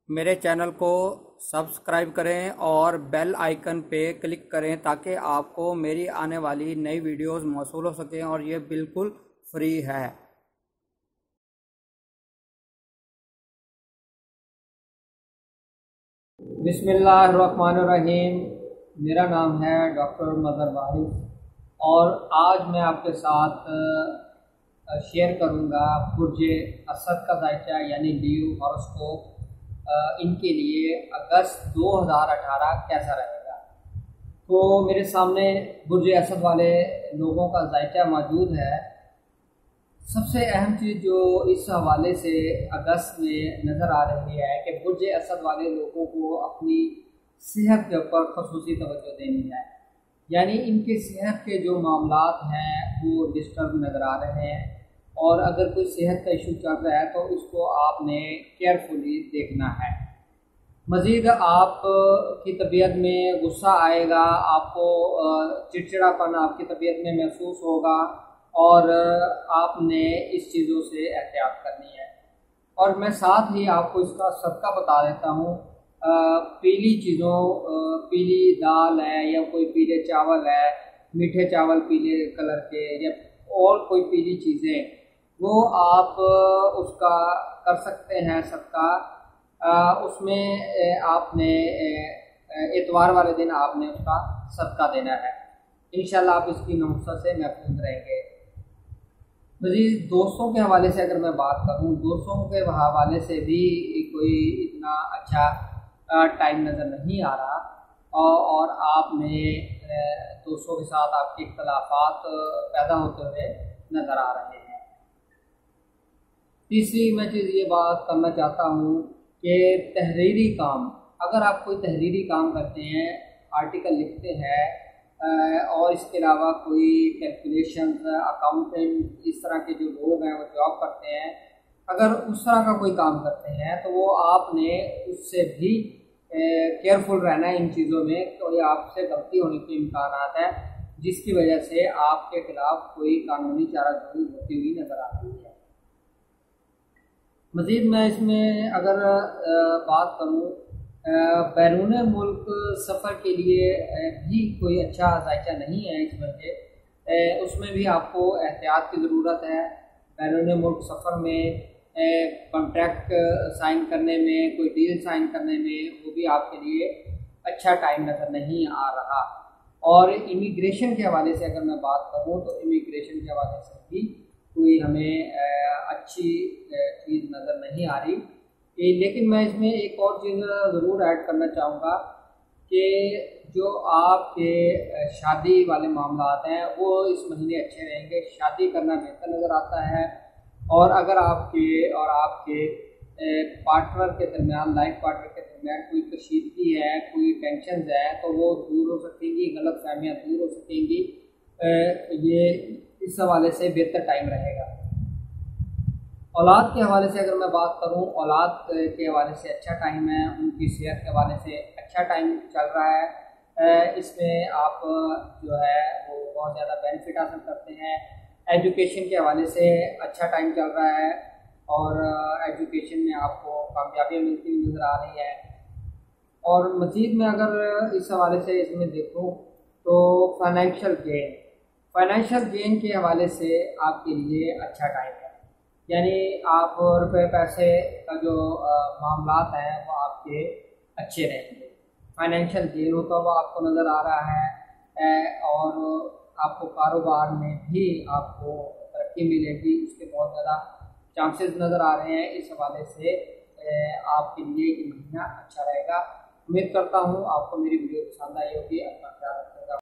मेरे चैनल को सब्सक्राइब करें और बेल आइकन पे क्लिक करें ताकि आपको मेरी आने वाली नई वीडियोस मौसूल हो सकें और ये बिल्कुल फ्री है। बिस्मिल्लाहिर्रहमानिर्रहीम। मेरा नाम है डॉक्टर मदर वारिस और आज मैं आपके साथ शेयर करूंगा बुर्ज असद का जायका यानी लीओ हॉरोस्कोप इनके लिए अगस्त 2018 कैसा रहेगा। तो मेरे सामने बुर्ज असद वाले लोगों का जायका मौजूद है। सबसे अहम चीज़ जो इस हवाले से अगस्त में नज़र आ रही है कि बुर्ज असद वाले लोगों को अपनी सेहत के ऊपर खसूसी तवज्जो देनी है, यानी इनके सेहत के जो मामलात हैं वो डिस्टर्ब नज़र आ रहे हैं और अगर कोई सेहत का इशू चल रहा है तो उसको आपने केयरफुली देखना है। मज़ीद आप की तबीयत में गुस्सा आएगा, आपको चिड़चिड़ापन आपकी तबीयत में महसूस होगा और आपने इस चीज़ों से एहतियात करनी है। और मैं साथ ही आपको इसका सबका बता देता हूँ। पीली चीज़ों, पीली दाल है या कोई पीले चावल है, मीठे चावल पीले कलर के या और कोई पीली चीज़ें, वो आप उसका कर सकते हैं सबका। उसमें आपने इतवार वाले दिन आपने उसका सदका देना है। इंशाल्लाह आप इसकी नुकसा से महफूज रहेंगे। मज़ीद दोस्तों के हवाले से अगर मैं बात करूं, दोस्तों के हवाले से भी कोई इतना अच्छा टाइम नज़र नहीं आ रहा और आपने दोस्तों के साथ आपके इख्तलाफात पैदा होते हुए नज़र आ रहे हैं। तीसरी मैं चीज़ ये बात करना चाहता हूँ कि तहरीरी काम, अगर आप कोई तहरीरी काम करते हैं, आर्टिकल लिखते हैं और इसके अलावा कोई कैलकुलेशन, अकाउंटेंट, इस तरह के जो लोग हैं वो जॉब करते हैं, अगर उस तरह का कोई काम करते हैं तो वो आपने उससे भी केयरफुल रहना है इन चीज़ों में। तो ये आपसे गलती होने के इम्कानात है जिसकी वजह से आपके खिलाफ कोई कानूनी चाराजोई होती हुई नज़र आती है। मज़ीद मैं इसमें अगर बात करूँ, बैरून मुल्क सफ़र के लिए भी कोई अच्छा जायका नहीं है इस वजह, उसमें भी आपको एहतियात की ज़रूरत है। बैरून मुल्क सफ़र में कॉन्ट्रैक्ट साइन करने में, कोई डील साइन करने में, वो भी आपके लिए अच्छा टाइम नज़र नहीं आ रहा। और इमिग्रेशन के हवाले से अगर मैं बात करूँ तो इमिग्रेशन के हवाले से भी कोई हमें अच्छी चीज़ नज़र नहीं आ रही। लेकिन मैं इसमें एक और चीज़ ज़रूर ऐड करना चाहूँगा कि जो आपके शादी वाले मामलात हैं वो इस महीने अच्छे रहेंगे। शादी करना बेहतर नज़र आता है और अगर आपके पार्टनर के दरमियान, लाइफ पार्टनर के दरमियान कोई कशीदगी है, कोई टेंशन है तो वो दूर हो सकेंगी, गलत फहमियाँ दूर हो सकेंगी। ये इस हवाले से बेहतर टाइम रहेगा। औलाद के हवाले से अगर मैं बात करूं, औलाद के हवाले से अच्छा टाइम है, उनकी सेहत के हवाले से अच्छा टाइम चल रहा है। इसमें आप जो है वो बहुत ज़्यादा बेनिफिट हासिल करते हैं। एजुकेशन के हवाले से अच्छा टाइम चल रहा है और एजुकेशन में आपको कामयाबियाँ मिलती हुई नज़र आ रही है। और मज़ीद में अगर इस हवाले से इसमें देखूँ तो फाइनेंशियल गेन के हवाले से आपके लिए अच्छा टाइम है, यानी आप रुपए पैसे का जो मामलात हैं वो आपके अच्छे रहेंगे। फाइनेंशियल गेन होता हुआ आपको नज़र आ रहा है और आपको कारोबार में भी आपको तरक्की मिलेगी, उसके बहुत ज़्यादा चांसेस नज़र आ रहे हैं। इस हवाले से आपके लिए ये महीना अच्छा रहेगा। उम्मीद करता हूँ आपको मेरी वीडियो पसंद आई होगी। अपना ख्याल रखें।